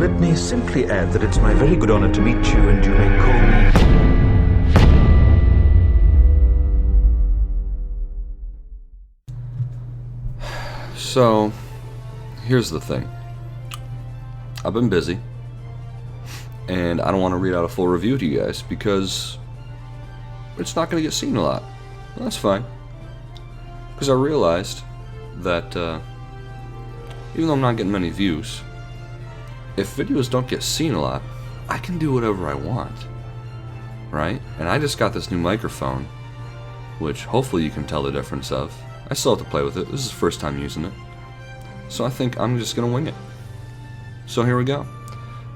let me simply add that it's my very good honor to meet you, and you may call me... So, here's the thing. I've been busy, and I don't want to read out a full review to you guys because it's not going to get seen a lot. Well, that's fine. Because I realized that even though I'm not getting many views, if videos don't get seen a lot, I can do whatever I want, right? And I just got this new microphone, which hopefully you can tell the difference of. I still have to play with it. This is the first time using it. So I think I'm just going to wing it. So here we go.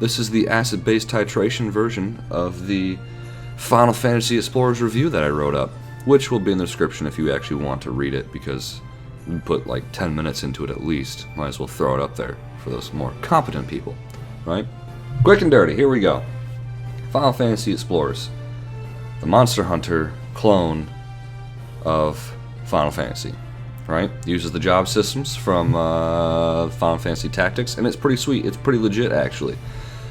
This is the acid-based titration version of the Final Fantasy Explorers review that I wrote up, which will be in the description if you actually want to read it, because we put like 10 minutes into it at least. Might as well throw it up there for those more competent people, right? Quick and dirty, here we go. Final Fantasy Explorers, the Monster Hunter clone of Final Fantasy, right? Uses the job systems from Final Fantasy Tactics, and it's pretty sweet. It's pretty legit, actually.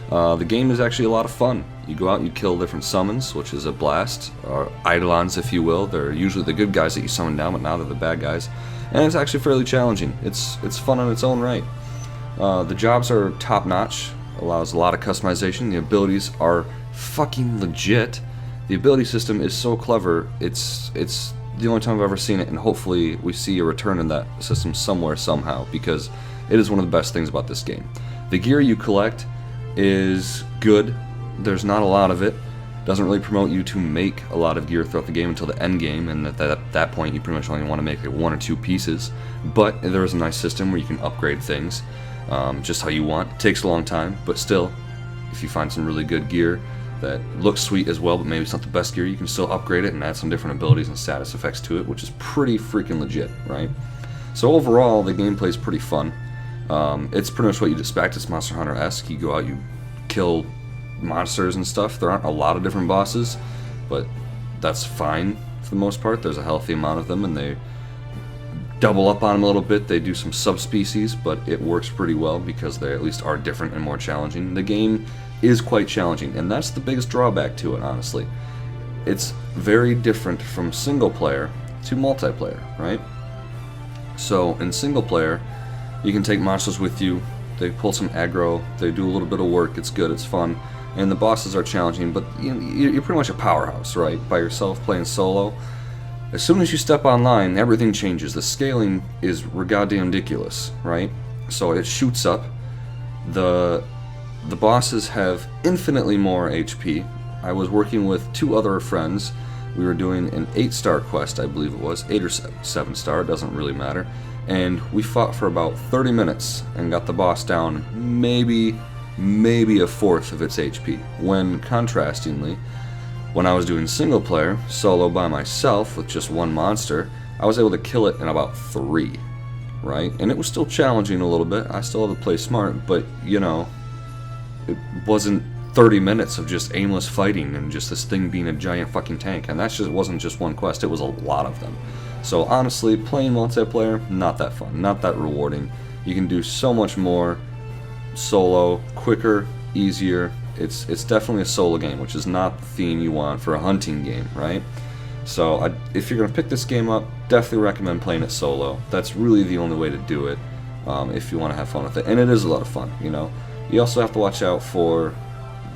The game is actually a lot of fun. You go out and you kill different summons, which is a blast, or eidolons, if you will. They're usually the good guys that you summon down, but now they're the bad guys. And it's actually fairly challenging. It's fun in its own right. The jobs are top-notch, allows a lot of customization. The abilities are fucking legit. The ability system is so clever. It's the only time I've ever seen it, and hopefully we see a return in that system somewhere, somehow, because it is one of the best things about this game. The gear you collect is good. There's not a lot of it. Doesn't really promote you to make a lot of gear throughout the game until the end game, and at that point you pretty much only want to make like 1 or 2 pieces. But there is a nice system where you can upgrade things just how you want. It takes a long time, but still, if you find some really good gear that looks sweet as well, but maybe it's not the best gear, you can still upgrade it and add some different abilities and status effects to it, which is pretty freaking legit, right? So overall, the gameplay is pretty fun. It's pretty much what you'd expect. It's Monster Hunter-esque. You go out, you kill monsters and stuff. There aren't a lot of different bosses, but that's fine for the most part. There's a healthy amount of them, and they double up on them a little bit. They do some subspecies, but it works pretty well because they at least are different and more challenging. The game is quite challenging, and that's the biggest drawback to it, honestly. It's very different from single player to multiplayer, right? So in single player, you can take monsters with you, they pull some aggro, they do a little bit of work, it's good, it's fun, and the bosses are challenging, but you're pretty much a powerhouse, right? By yourself playing solo. As soon as you step online, everything changes. The scaling is goddamn ridiculous, right? So it shoots up. The bosses have infinitely more HP. I was working with 2 other friends. We were doing an 8-star quest, I believe it was, 8 or 7-star, it doesn't really matter. And we fought for about 30 minutes and got the boss down maybe a fourth of its HP. When contrastingly, when I was doing single player, solo by myself with just 1 monster, I was able to kill it in about 3, right? And it was still challenging a little bit. I still had to play smart, but you know, it wasn't 30 minutes of just aimless fighting and just this thing being a giant fucking tank. And that just wasn't just 1 quest, it was a lot of them. So honestly, playing multiplayer, not that fun, not that rewarding. You can do so much more solo, quicker, easier. It's definitely a solo game, which is not the theme you want for a hunting game, right? So if you're going to pick this game up, definitely recommend playing it solo. That's really the only way to do it if you want to have fun with it. And it is a lot of fun, you know. You also have to watch out for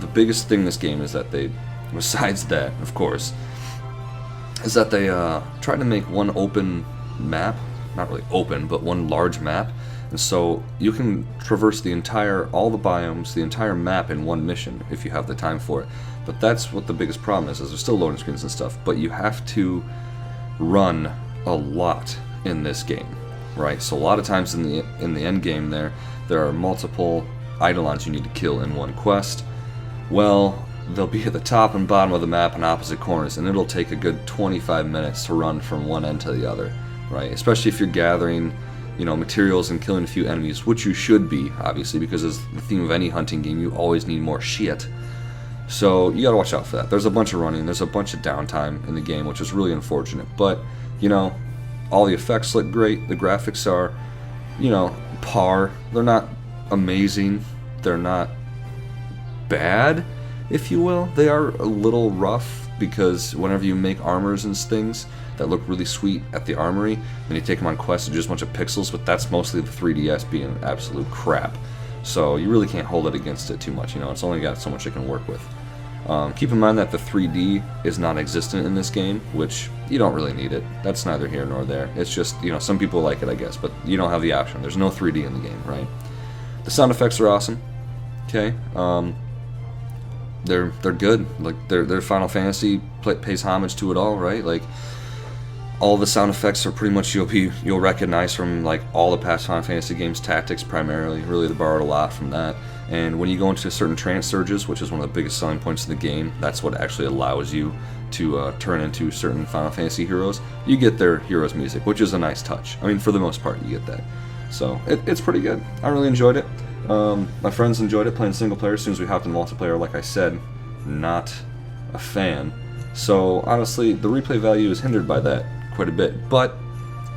the biggest thing this game is that they, besides that, of course, is that they try to make one open map, not really open, but one large map, and so you can traverse all the biomes, the entire map in one mission if you have the time for it. But that's what the biggest problem is there's still loading screens and stuff, but you have to run a lot in this game, right? So a lot of times in the end game there are multiple eidolons you need to kill in one quest. Well, they'll be at the top and bottom of the map in opposite corners, and it'll take a good 25 minutes to run from one end to the other, right? Especially if you're gathering, you know, materials and killing a few enemies, which you should be, obviously, because as the theme of any hunting game, you always need more shit. So you gotta watch out for that. There's a bunch of running, there's a bunch of downtime in the game, which is really unfortunate. But, you know, all the effects look great, the graphics are, you know, par. They're not amazing, they're not bad, if you will. They are a little rough because whenever you make armors and things that look really sweet at the armory, then you take them on quests, it's just a bunch of pixels, but that's mostly the 3DS being absolute crap. So you really can't hold it against it too much, you know, it's only got so much it can work with. Keep in mind that the 3D is non-existent in this game, which you don't really need it. That's neither here nor there. It's just, you know, some people like it, I guess, but you don't have the option. There's no 3D in the game, right? The sound effects are awesome. Okay, they're good. Like their Final Fantasy pays homage to it all, right? Like all the sound effects are pretty much you'll recognize from like all the past Final Fantasy games. Tactics primarily, really they borrowed a lot from that. And when you go into certain trance surges, which is one of the biggest selling points of the game, that's what actually allows you to turn into certain Final Fantasy heroes. You get their heroes' music, which is a nice touch. I mean, for the most part, you get that. So it's pretty good. I really enjoyed it. My friends enjoyed it playing single player. As soon as we hopped in multiplayer, like I said, not a fan. So honestly, the replay value is hindered by that quite a bit. But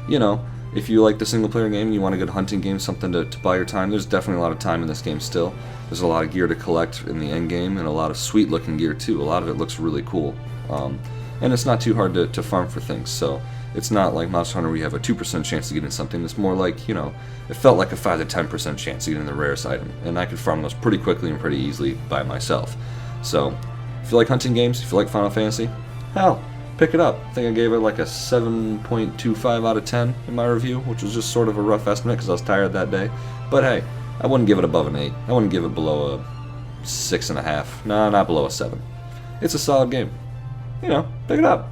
you know, if you like the single player game and you want a good hunting game, something to buy your time, there's definitely a lot of time in this game still. There's a lot of gear to collect in the end game and a lot of sweet looking gear too. A lot of it looks really cool. And it's not too hard to farm for things. So it's not like Monster Hunter where you have a 2% chance to get in something. It's more like, you know, it felt like a 5 to 10% chance to get in the rarest item. And I could farm those pretty quickly and pretty easily by myself. So if you like hunting games, if you like Final Fantasy, hell, pick it up. I think I gave it like a 7.25 out of 10 in my review, which was just sort of a rough estimate because I was tired that day. But hey, I wouldn't give it above an 8. I wouldn't give it below a 6.5. Nah, not below a 7. It's a solid game. You know, pick it up.